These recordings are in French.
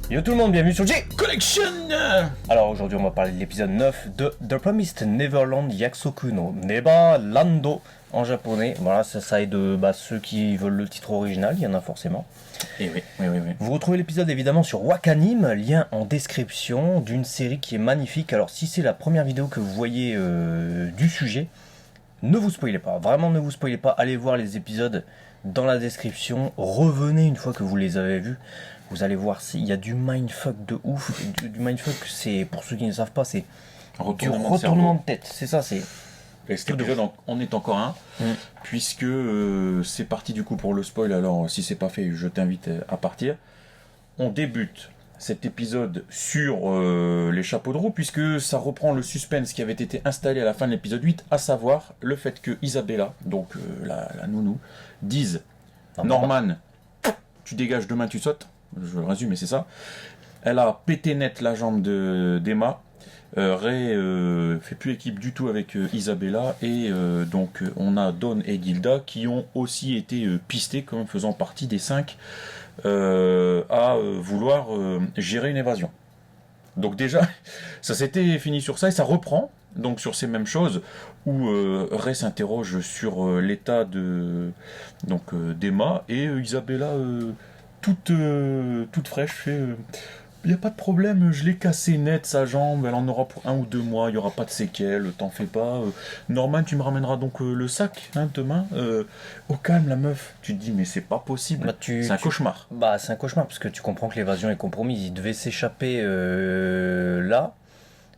Yo tout le monde, bienvenue sur J-Collection. Alors aujourd'hui on va parler de l'épisode 9 de The Promised Neverland Yakusoku no Neba Lando en japonais. Voilà, ça aide ceux qui veulent le titre original, il y en a forcément. Et oui. Vous retrouvez l'épisode évidemment sur Wakanim, lien en description d'une série qui est magnifique. Alors si c'est la première vidéo que vous voyez du sujet, ne vous spoilez pas, vraiment ne vous spoilez pas, allez voir les épisodes dans la description, revenez une fois que vous les avez vus. Vous allez voir, il y a du mindfuck de ouf. Du mindfuck, c'est, pour ceux qui ne savent pas, c'est du retournement de tête. C'est ça, c'est... Et cet épisode en est encore un, puisque c'est parti du coup pour le spoil, alors si c'est pas fait, je t'invite à partir. On débute cet épisode sur les chapeaux de roue, puisque ça reprend le suspense qui avait été installé à la fin de l'épisode 8, à savoir le fait que Isabella, donc la nounou, dise Norman, tu dégages, demain tu sautes. Je résume, mais c'est ça. Elle a pété net la jambe d'Emma. Ray fait plus équipe du tout avec Isabella. Et donc on a Dawn et Gilda qui ont aussi été pistés comme faisant partie des 5 à vouloir gérer une évasion. Donc déjà, ça s'était fini sur ça et ça reprend donc sur ces mêmes choses où Ray s'interroge sur l'état d'Emma et Isabella toute fraîche fait il n'y a pas de problème, je l'ai cassé net sa jambe, elle en aura pour 1 ou 2 mois, il n'y aura pas de séquelles, t'en fais pas. Norman, tu me ramèneras donc le sac demain. Au calme la meuf, tu te dis mais c'est pas possible, c'est un cauchemar. C'est un cauchemar parce que tu comprends que l'évasion est compromise, ils devaient s'échapper là.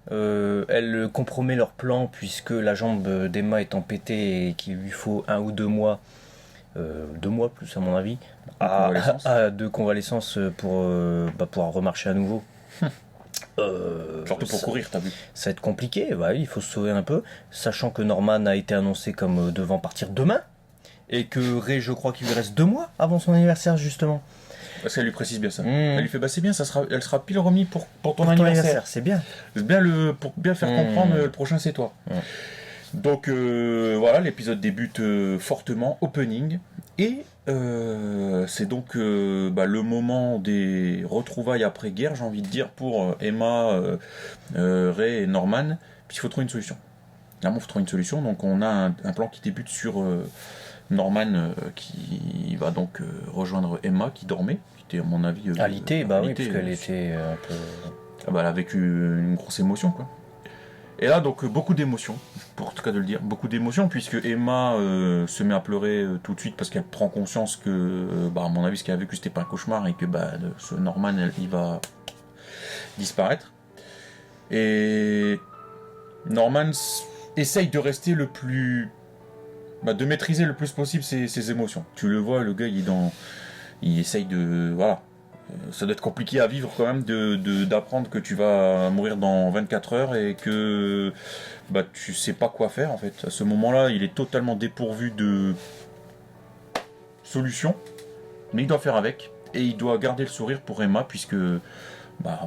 Elle compromet leur plan puisque la jambe d'Emma étant pétée et qu'il lui faut 1 ou 2 mois. 2 mois plus à mon avis de convalescence pour pouvoir remarcher à nouveau. Surtout pour courir, t'as vu. Ça va être compliqué, il faut se sauver un peu, sachant que Norman a été annoncé comme devant partir demain et que Ray, je crois qu'il lui reste 2 mois avant son anniversaire justement. Parce qu'elle lui précise bien ça. Elle lui fait c'est bien, elle sera pile remis pour ton anniversaire. C'est bien. C'est bien pour bien faire comprendre le prochain c'est toi. Donc voilà, l'épisode débute fortement, opening, et c'est donc le moment des retrouvailles après-guerre, j'ai envie de dire, pour Emma, Ray et Norman, puis il faut trouver une solution. Là, il faut trouver une solution, donc on a un plan qui débute sur Norman qui va donc rejoindre Emma, qui dormait, qui était à mon avis... alitée, oui, puisqu'elle était un peu... elle a vécu une grosse émotion, quoi. Et là, donc, beaucoup d'émotions, pour tout cas de le dire, beaucoup d'émotions, puisque Emma se met à pleurer tout de suite parce qu'elle prend conscience que, à mon avis, ce qu'elle a vécu, c'était pas un cauchemar, et que ce Norman, il va disparaître. Et Norman essaye de rester le plus... de maîtriser le plus possible ses émotions. Tu le vois, le gars, il essaye de... Voilà. Ça doit être compliqué à vivre quand même d'apprendre que tu vas mourir dans 24 heures et que tu sais pas quoi faire en fait. À ce moment-là, il est totalement dépourvu de solution, mais il doit faire avec et il doit garder le sourire pour Emma puisque vous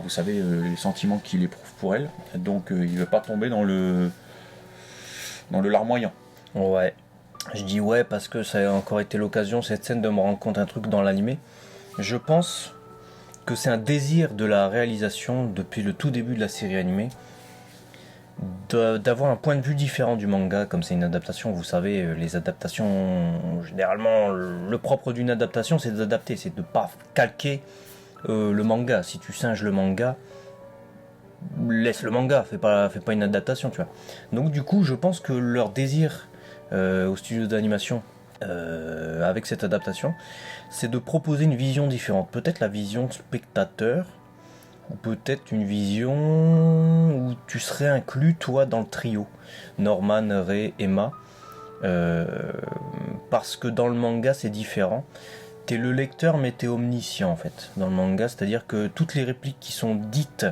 savez les sentiments qu'il éprouve pour elle. Donc il veut pas tomber dans le larmoyant. Ouais. Je dis ouais parce que ça a encore été l'occasion cette scène de me rendre compte un truc dans l'animé. Je pense que c'est un désir de la réalisation depuis le tout début de la série animée d'avoir un point de vue différent du manga. Comme c'est une adaptation, vous savez, les adaptations, généralement le propre d'une adaptation c'est d'adapter, c'est de ne pas calquer le manga. Si tu singes le manga, laisse le manga, fais pas une adaptation, tu vois. Donc du coup je pense que leur désir au studio d'animation avec cette adaptation, c'est de proposer une vision différente. Peut-être la vision spectateur, ou peut-être une vision où tu serais inclus, toi, dans le trio. Norman, Ray, Emma. Parce que dans le manga, c'est différent. T'es le lecteur, mais t'es omniscient, en fait, dans le manga. C'est-à-dire que toutes les répliques qui sont dites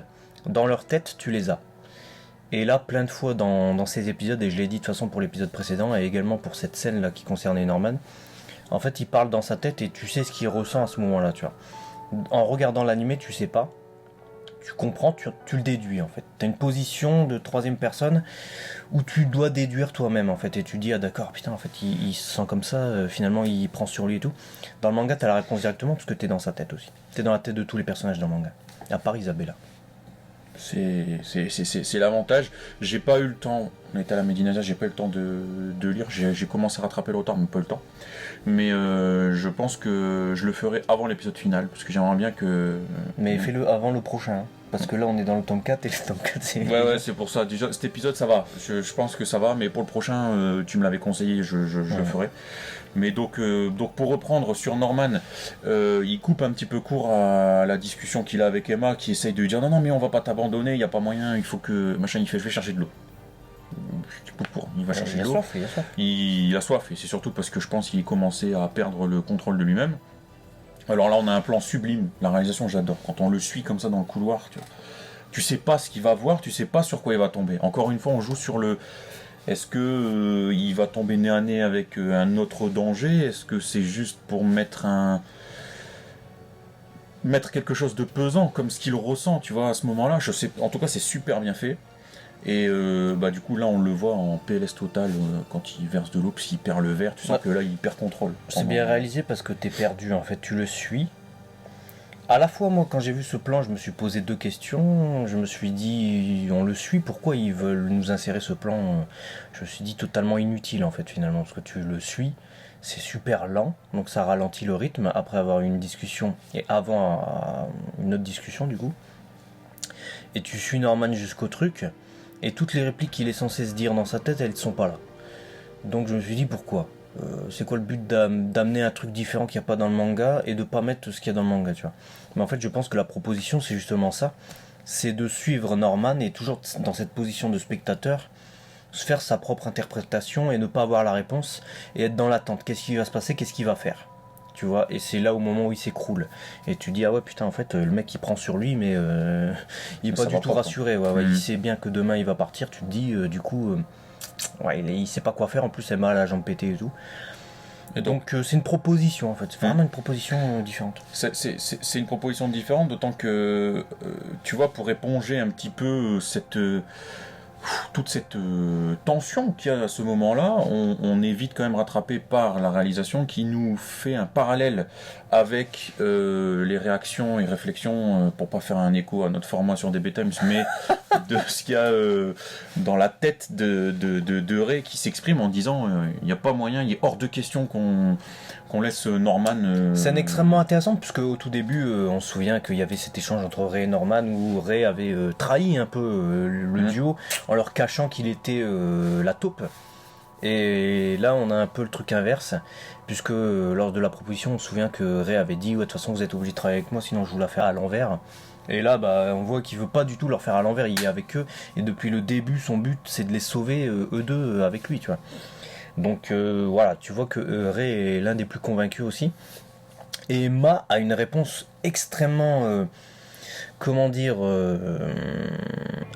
dans leur tête, tu les as. Et là, plein de fois dans ces épisodes, et je l'ai dit de toute façon pour l'épisode précédent, et également pour cette scène-là qui concernait Norman, en fait, il parle dans sa tête et tu sais ce qu'il ressent à ce moment-là, tu vois. En regardant l'animé, tu sais pas. tu comprends, tu le déduis en fait. Tu as une position de troisième personne où tu dois déduire toi-même en fait. Et tu dis, ah d'accord, putain, en fait, il se sent comme ça, finalement, il prend sur lui et tout. Dans le manga, tu as la réponse directement parce que tu es dans sa tête aussi. Tu es dans la tête de tous les personnages dans le manga. À part Isabella. C'est l'avantage. J'ai pas eu le temps, on était à la Médinazia, j'ai pas eu le temps de lire. J'ai commencé à rattraper le retard, mais pas le temps. Mais je pense que je le ferai avant l'épisode final, parce que j'aimerais bien que. Mais fais-le avant le prochain. Hein. Parce que là, on est dans le tome 4 et le tome 4, c'est. Ouais, c'est pour ça. Déjà, cet épisode, ça va. Je pense que ça va, mais pour le prochain, tu me l'avais conseillé, je le ferai. Mais donc pour reprendre sur Norman, il coupe un petit peu court à la discussion qu'il a avec Emma, qui essaye de lui dire non mais on va pas t'abandonner, il n'y a pas moyen, il faut que machin. Il fait je vais chercher de l'eau. Il va chercher de l'eau. Il a soif et c'est surtout parce que je pense qu'il commençait à perdre le contrôle de lui-même. Alors là on a un plan sublime, la réalisation j'adore, quand on le suit comme ça dans le couloir, tu sais pas ce qu'il va voir, tu sais pas sur quoi il va tomber. Encore une fois on joue sur le... Est-ce que il va tomber nez à nez avec un autre danger? Est-ce que c'est juste pour mettre quelque chose de pesant comme ce qu'il ressent, tu vois, à ce moment-là? Je sais, en tout cas c'est super bien fait. Et du coup là on le voit en PLS total quand il verse de l'eau, parce qu'il perd le verre, tu sens que là il perd contrôle. C'est bien réalisé parce que t'es perdu en fait, tu le suis. À la fois, moi, quand j'ai vu ce plan, je me suis posé deux questions. Je me suis dit, on le suit, pourquoi ils veulent nous insérer ce plan? Je me suis dit totalement inutile, en fait, finalement, parce que tu le suis, c'est super lent, donc ça ralentit le rythme après avoir eu une discussion, et avant une autre discussion, du coup. Et tu suis Norman jusqu'au truc, et toutes les répliques qu'il est censé se dire dans sa tête, elles ne sont pas là. Donc je me suis dit, pourquoi? C'est quoi le but d'amener un truc différent qu'il n'y a pas dans le manga et de pas mettre ce qu'il y a dans le manga, tu vois. Mais en fait je pense que la proposition c'est justement ça, c'est de suivre Norman et toujours dans cette position de spectateur, se faire sa propre interprétation et ne pas avoir la réponse et être dans l'attente, qu'est-ce qui va se passer, qu'est-ce qu'il va faire, tu vois. Et c'est là au moment où il s'écroule et tu dis ah ouais putain en fait le mec il prend sur lui mais il est pas du tout rassuré, ouais, il sait bien que demain il va partir, tu te dis du coup ouais, il sait pas quoi faire, en plus elle a la jambe pétée et tout. Et donc c'est une proposition en fait, c'est vraiment une proposition différente. C'est une proposition différente, d'autant que tu vois, pour éponger un petit peu toute cette tension qu'il y a à ce moment-là, on est vite quand même rattrapé par la réalisation qui nous fait un parallèle avec les réactions et réflexions, pour pas faire un écho à notre format sur DB Times, mais de ce qu'il y a dans la tête de Ray qui s'exprime en disant il n'y a pas moyen, il est hors de question qu'on laisse Norman... C'est extrêmement intéressant puisque au tout début on se souvient qu'il y avait cet échange entre Ray et Norman où Ray avait trahi un peu le duo en leur cachant qu'il était la taupe. Et là on a un peu le truc inverse puisque lors de la proposition on se souvient que Ray avait dit ouais, de toute façon vous êtes obligé de travailler avec moi sinon je vous la fais à l'envers. Et là on voit qu'il veut pas du tout leur faire à l'envers, il est avec eux et depuis le début son but c'est de les sauver eux deux avec lui, tu vois. Donc voilà, tu vois que Ray est l'un des plus convaincus aussi. Et Emma a une réponse extrêmement,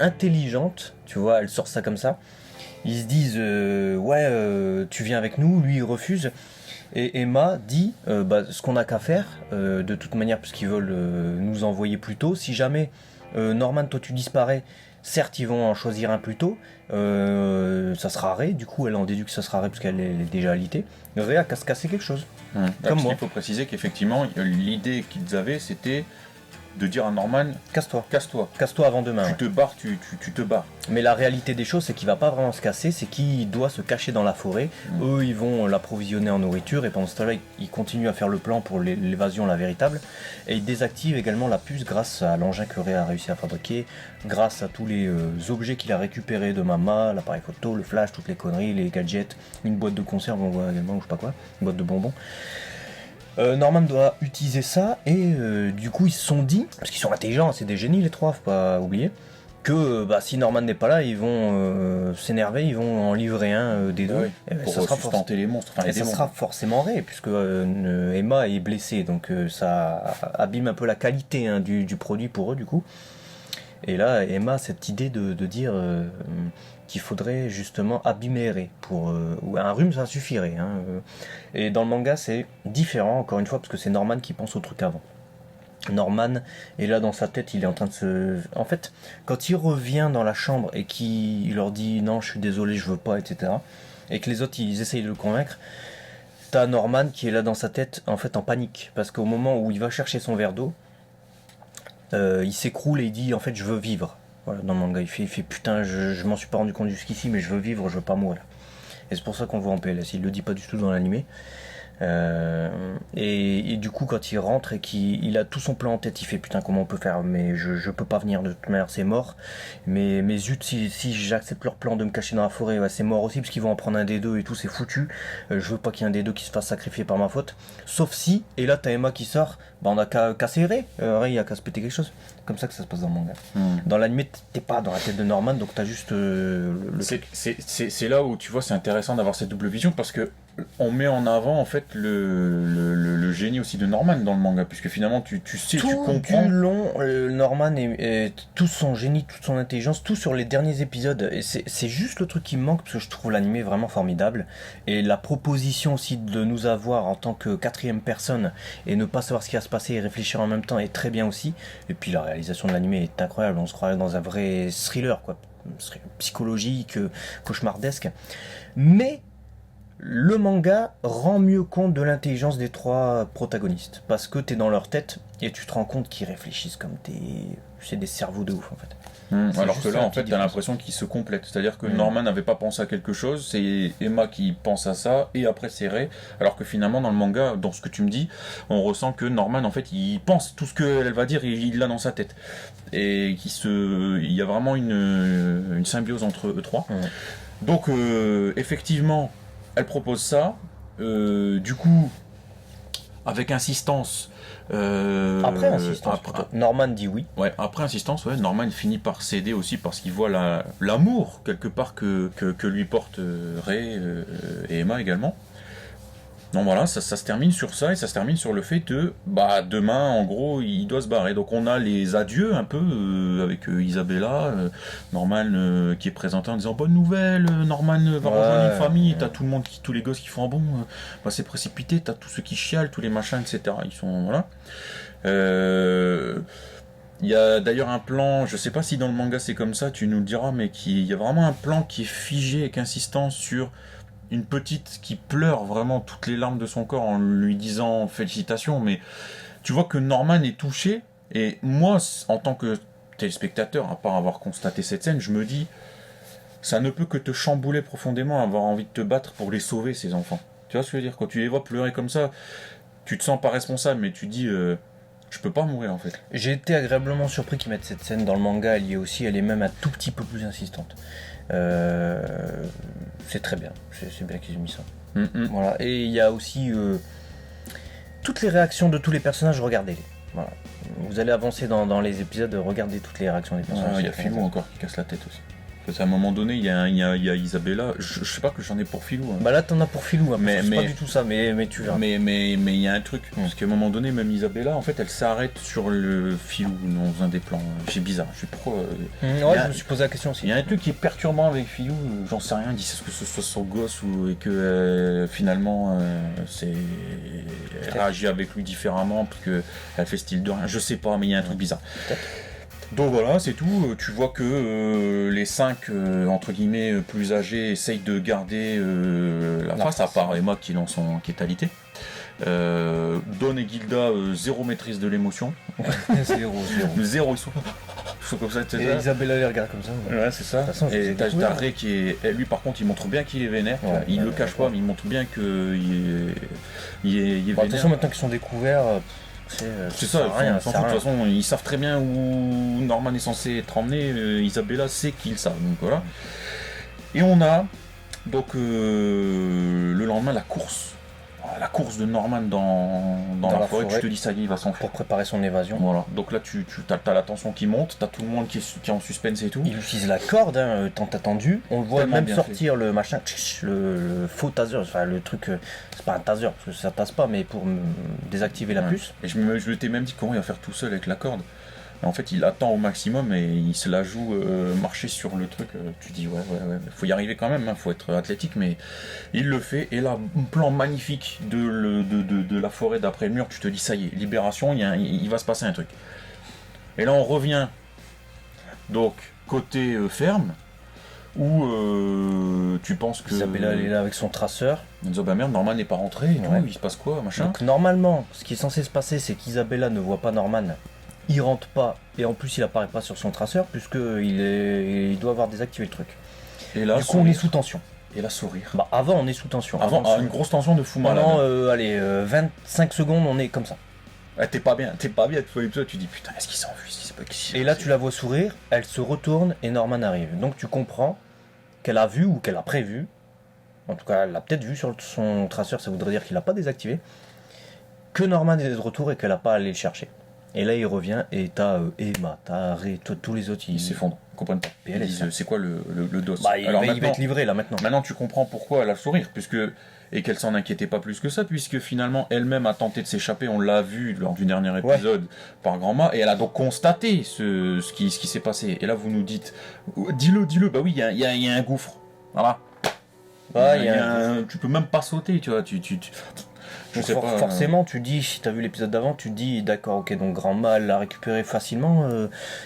intelligente. Tu vois, elle sort ça comme ça. Ils se disent, tu viens avec nous, lui il refuse. Et Emma dit, ce qu'on n'a qu'à faire, de toute manière, puisqu'ils veulent nous envoyer plus tôt, si jamais Norman, toi tu disparais, certes, ils vont en choisir un plus tôt. Ça sera Ray. Du coup, elle en déduit que ça sera Ray parce qu'elle est déjà alitée. Ray a se casser quelque chose. Comme moi. Il faut préciser qu'effectivement, l'idée qu'ils avaient, c'était de dire à Norman casse-toi avant demain. Tu te barres, tu te barres. Mais la réalité des choses, c'est qu'il va pas vraiment se casser, c'est qu'il doit se cacher dans la forêt. Eux, ils vont l'approvisionner en nourriture et pendant ce temps-là, ils continuent à faire le plan pour l'évasion, la véritable. Et ils désactivent également la puce grâce à l'engin que Ray a réussi à fabriquer, grâce à tous les objets qu'il a récupérés de Mama, l'appareil photo, le flash, toutes les conneries, les gadgets, une boîte de conserve, on voit également, ou je sais pas quoi, une boîte de bonbons. Norman doit utiliser ça et du coup ils se sont dit, parce qu'ils sont intelligents, c'est des génies les trois, faut pas oublier, que si Norman n'est pas là, ils vont s'énerver, ils vont en livrer un des deux. Pour ça sera tenter les monstres. Et ça sera forcément Ray, puisque Emma est blessée, donc ça abîme un peu la qualité du produit pour eux du coup. Et là, Emma a cette idée de dire qu'il faudrait justement abîmer Ray. Ou un rhume, ça suffirait. Et dans le manga, c'est différent, encore une fois, parce que c'est Norman qui pense au truc avant. Norman, et là dans sa tête il est en train de se... En fait, quand il revient dans la chambre et qu'il leur dit non je suis désolé je veux pas, etc. Et que les autres ils essayent de le convaincre, t'as Norman qui est là dans sa tête en fait en panique. Parce qu'au moment où il va chercher son verre d'eau, il s'écroule et il dit en fait je veux vivre. Voilà, dans le manga il fait putain je m'en suis pas rendu compte jusqu'ici mais je veux vivre, je veux pas mourir. Et c'est pour ça qu'on le voit en PLS, il le dit pas du tout dans l'animé. Et du coup quand il rentre et qu'il a tout son plan en tête, il fait putain comment on peut faire, mais je peux pas venir de toute manière, c'est mort, mais zut si j'accepte leur plan de me cacher dans la forêt, ouais, c'est mort aussi parce qu'ils vont en prendre un des deux et tout, c'est foutu, je veux pas qu'il y ait un des deux qui se fasse sacrifier par ma faute, sauf si, et là t'as Emma qui sort, bah on a qu'à serrer, Ray il a qu'à se péter quelque chose, comme ça que ça se passe dans le manga. Dans l'anime t'es pas dans la tête de Norman, donc t'as juste c'est là où tu vois c'est intéressant d'avoir cette double vision parce que on met en avant en fait le génie aussi de Norman dans le manga, puisque finalement tu sais, tout tu comprends. Du long, Norman et tout son génie, toute son intelligence, tout sur les derniers épisodes. Et c'est juste le truc qui me manque parce que je trouve l'animé vraiment formidable. Et la proposition aussi de nous avoir en tant que quatrième personne et ne pas savoir ce qui va se passer et réfléchir en même temps est très bien aussi. Et puis la réalisation de l'animé est incroyable. On se croirait dans un vrai thriller, quoi, psychologique, cauchemardesque. Mais le manga rend mieux compte de l'intelligence des trois protagonistes parce que t'es dans leur tête et tu te rends compte qu'ils réfléchissent comme c'est des cerveaux de ouf en fait. Alors que là en fait t'as l'impression qu'ils se complètent, c'est-à-dire que Norman n'avait pas pensé à quelque chose, c'est Emma qui pense à ça et après c'est Ray, alors que finalement dans le manga, dans ce que tu me dis, on ressent que Norman en fait il pense tout ce qu'elle va dire, il l'a dans sa tête et il y a vraiment une symbiose entre eux trois. Donc effectivement elle propose ça, du coup, avec insistance. Après insistance, Norman dit oui. Ouais, après insistance, ouais, Norman finit par céder aussi parce qu'il voit l'amour quelque part que lui portent Ray et Emma également. Donc voilà, ça se termine sur ça et ça se termine sur le fait que demain en gros il doit se barrer. Donc on a les adieux un peu avec Isabella, Norman qui est présenté en disant bonne nouvelle, Norman va rejoindre une famille, et t'as tout le monde tous les gosses qui font c'est précipité, t'as tous ceux qui chialent, tous les machins, etc. Ils sont voilà. Il y a d'ailleurs un plan, je sais pas si dans le manga c'est comme ça, tu nous le diras, mais il y a vraiment un plan qui est figé avec insistance sur une petite qui pleure vraiment toutes les larmes de son corps en lui disant félicitations, mais tu vois que Norman est touché, et moi, en tant que téléspectateur, à part avoir constaté cette scène, je me dis, ça ne peut que te chambouler profondément, avoir envie de te battre pour les sauver, ces enfants. Tu vois ce que je veux dire? Quand tu les vois pleurer comme ça, tu te sens pas responsable, mais tu dis... je peux pas mourir en fait. J'ai été agréablement surpris qu'ils mettent cette scène dans le manga, elle y est aussi, elle est même un tout petit peu plus insistante. C'est très bien, c'est bien qu'ils aient mis ça. Voilà. Et il y a aussi toutes les réactions de tous les personnages, regardez-les. Voilà. Vous allez avancer dans les épisodes, regardez toutes les réactions des personnages. Il y a Philou encore qui casse la tête aussi. Parce qu'à un moment donné, il y a Isabella. Je sais pas que j'en ai pour Philou. Hein. Bah là, t'en as pour Philou, hein, mais c'est pas du tout ça, mais tu verras. Mais il y a un truc. Parce qu'à un moment donné, même Isabella, en fait, elle s'arrête sur le Philou dans un des plans. C'est bizarre. Je sais pourquoi. Ouais, je me suis posé la question aussi. Il y a un truc qui est perturbant avec Philou. J'en sais rien. Il dit c'est ce que ce soit son gosse et que finalement, elle réagit avec lui différemment parce que elle fait style de rien. Je sais pas, mais il y a un truc bizarre. Peut-être. Donc voilà, c'est tout. Tu vois que les 5 entre guillemets plus âgés essayent de garder la face, à part Emma qui est alité. Don et Gilda, zéro maîtrise de l'émotion. Zéro, ils sont comme ça, etc. Et Isabella les regarde comme ça. Ouais, c'est ça. Façon, et t'as Ray qui est... Lui par contre il montre bien qu'il est vénère. Il le cache pas, mais il montre bien qu'il est vénère. Attention, maintenant qu'ils sont découverts... c'est ça, de toute façon ils savent très bien où Norman est censé être emmené, Isabella sait qu'ils savent, donc voilà. Et on a donc le lendemain la course de Norman dans la forêt, tu te dis ça y est, il va s'enfuir. Pour préparer son évasion. Voilà, donc là tu as la tension qui monte, t'as tout le monde qui est en suspense et tout. Il utilise la corde, tant attendu, on le voit même sortir le machin, le faux taser, enfin le truc, c'est pas un taser parce que ça tasse pas, mais pour désactiver la puce. Et je m'étais même dit comment il va faire tout seul avec la corde. Et en fait, il attend au maximum et il se la joue marcher sur le truc. Tu dis, ouais, faut y arriver quand même, faut être athlétique, mais il le fait. Et là, un plan magnifique de la forêt d'après le mur, tu te dis, ça y est, libération, il va se passer un truc. Et là, on revient, donc, côté ferme, où tu penses que... Isabella elle est là avec son traceur. On dit, bah merde, Norman n'est pas rentré, et tout, il se passe quoi, machin. Donc normalement, ce qui est censé se passer, c'est qu'Isabella ne voit pas Norman, il rentre pas, et en plus il apparaît pas sur son traceur, il doit avoir désactivé le truc. Et là, du coup on est sous tension. Et là, sourire. Bah avant on est sous tension. Avant une grosse tension de fou malade. Pendant, allez, 25 secondes on est comme ça. Ah, t'es pas bien, tu vois l'épisode, tu dis putain, est-ce qu'il s'enfuit, Et là tu la vois sourire, elle se retourne et Norman arrive. Donc tu comprends qu'elle a vu ou qu'elle a prévu, en tout cas elle l'a peut-être vu sur son traceur, ça voudrait dire qu'il l'a pas désactivé, que Norman est de retour et qu'elle a pas à aller le chercher. Et là il revient et t'as Emma, t'as Ray, tous les autres ils s'effondrent, ils comprennent pas. Ils disent c'est quoi le dos. Bah, il va être livré là maintenant. Maintenant tu comprends pourquoi elle a le sourire, et qu'elle s'en inquiétait pas plus que ça, puisque finalement elle-même a tenté de s'échapper, on l'a vu lors du dernier épisode par Grand-Ma, et elle a donc constaté ce qui s'est passé. Et là vous nous dites, dis-le, bah oui, il y a un gouffre. Voilà. Tu peux même pas sauter, tu vois, je sais pas, forcément, tu dis, si t'as vu l'épisode d'avant, tu dis, d'accord, ok, donc Grand-Ma l'a récupéré facilement,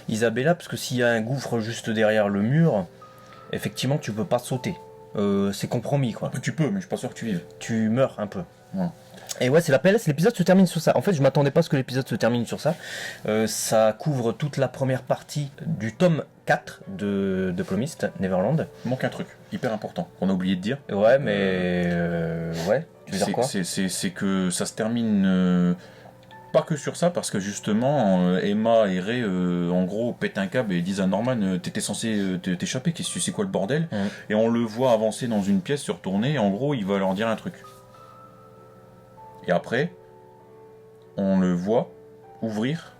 Isabella, parce que s'il y a un gouffre juste derrière le mur, effectivement, tu peux pas sauter. C'est compromis, quoi. Tu peux, mais je suis pas sûr que tu vives. Tu meurs un peu. Ouais. Et ouais, c'est la PLS, l'épisode se termine sur ça. En fait, je m'attendais pas à ce que l'épisode se termine sur ça. Ça couvre toute la première partie du tome 4 de Promised Neverland. Il manque un truc hyper important qu'on a oublié de dire. Ouais, mais... ouais, tu veux dire quoi ? C'est que ça se termine... pas que sur ça, parce que justement, Emma et Ray, en gros, pètent un câble et disent à Norman, t'étais censé t'échapper, qu'est-ce que c'est quoi le bordel ? Et on le voit avancer dans une pièce, se retourner, et en gros, il va leur dire un truc. Et après, on le voit ouvrir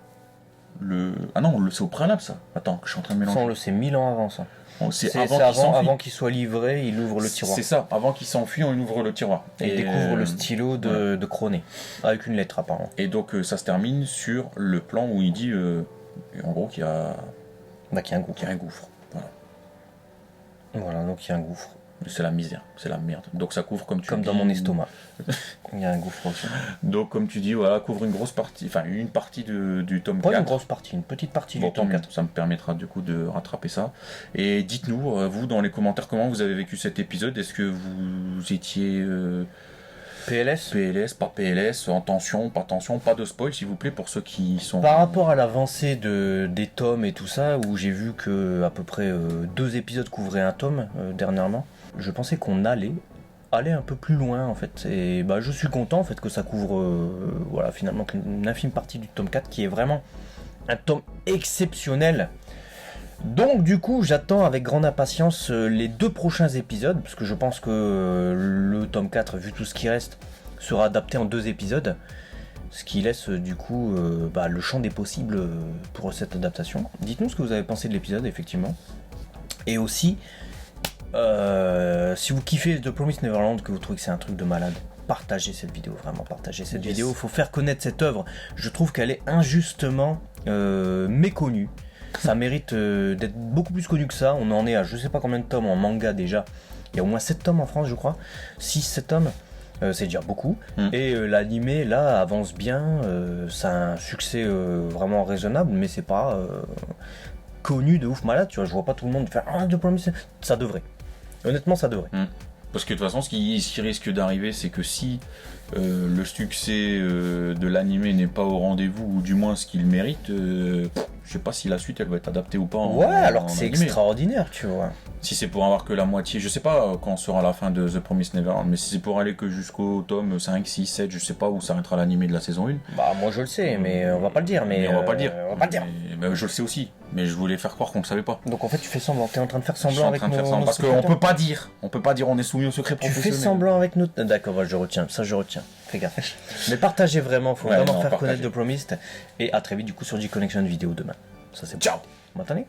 le... Ah non, c'est au préalable, ça. Attends, je suis en train de mélanger. Ça, on le sait 1000 ans avant, ça. C'est avant qu'il soit livré, il ouvre le tiroir. C'est ça, avant qu'il s'enfuit, on ouvre le tiroir. Et il découvre le stylo de Cronet, avec une lettre apparemment. Et donc ça se termine sur le plan où il dit, en gros, qu'il y a... qu'il y a un gouffre. Qu'il y a un gouffre, voilà. Voilà, donc il y a un gouffre. C'est la misère, c'est la merde. Donc ça couvre, comme tu dis... dans mon estomac. Il y a un gouffre aussi. Donc comme tu dis, voilà, couvre une grosse partie, enfin une partie du tome 4. Pas une grosse partie, une petite partie du tome 4. Ça me permettra du coup de rattraper ça. Et dites-nous, vous, dans les commentaires, comment vous avez vécu cet épisode. Est-ce que vous étiez... PLS, pas PLS, en tension, pas de spoil s'il vous plaît pour ceux qui sont... Par rapport à l'avancée des tomes et tout ça, où j'ai vu que à peu près 2 épisodes couvraient un tome dernièrement, je pensais qu'on allait un peu plus loin en fait. Et bah je suis content en fait que ça couvre voilà, finalement une infime partie du tome 4 qui est vraiment un tome exceptionnel. Donc du coup j'attends avec grande impatience les 2 prochains épisodes, parce que je pense que le tome 4, vu tout ce qui reste, sera adapté en 2 épisodes, ce qui laisse du coup le champ des possibles pour cette adaptation. Dites-nous ce que vous avez pensé de l'épisode effectivement. Et aussi, si vous kiffez The Promised Neverland, que vous trouvez que c'est un truc de malade, partagez cette vidéo, vraiment partagez cette vidéo, il faut faire connaître cette œuvre. Je trouve qu'elle est injustement méconnue. Ça mérite d'être beaucoup plus connu que ça. On en est à je sais pas combien de tomes en manga déjà. Il y a au moins 7 tomes en France, je crois. 6-7 tomes. C'est déjà beaucoup. Et l'animé là avance bien. Ça a un succès vraiment raisonnable, mais c'est pas connu de ouf malade. Tu vois, je vois pas tout le monde faire The Promised. Ça devrait. Honnêtement, ça devrait. Parce que de toute façon, ce qui risque d'arriver, c'est que si le succès de l'animé n'est pas au rendez-vous, ou du moins ce qu'il mérite, je sais pas si la suite elle va être adaptée ou pas. Alors que c'est extraordinaire, tu vois. Si c'est pour avoir que la moitié, je sais pas quand sera la fin de The Promised Neverland, mais si c'est pour aller que jusqu'au tome 5, 6, 7, je sais pas où s'arrêtera l'animé de la saison 1. Bah moi je le sais, mais on va pas le dire. On va pas le dire. Mais je le sais aussi, mais je voulais faire croire qu'on le savait pas. Donc en fait tu fais semblant, t'es en train de faire semblant avec nous. Parce qu'on peut pas dire, on est soumis au secret professionnel. Tu fais semblant avec nous. D'accord, je retiens, fais gaffe. Mais partagez vraiment, faut vraiment faire connaître The Promised. Et à très vite du coup sur G-Connection vidéo demain. Ça c'est ciao. M'entendez?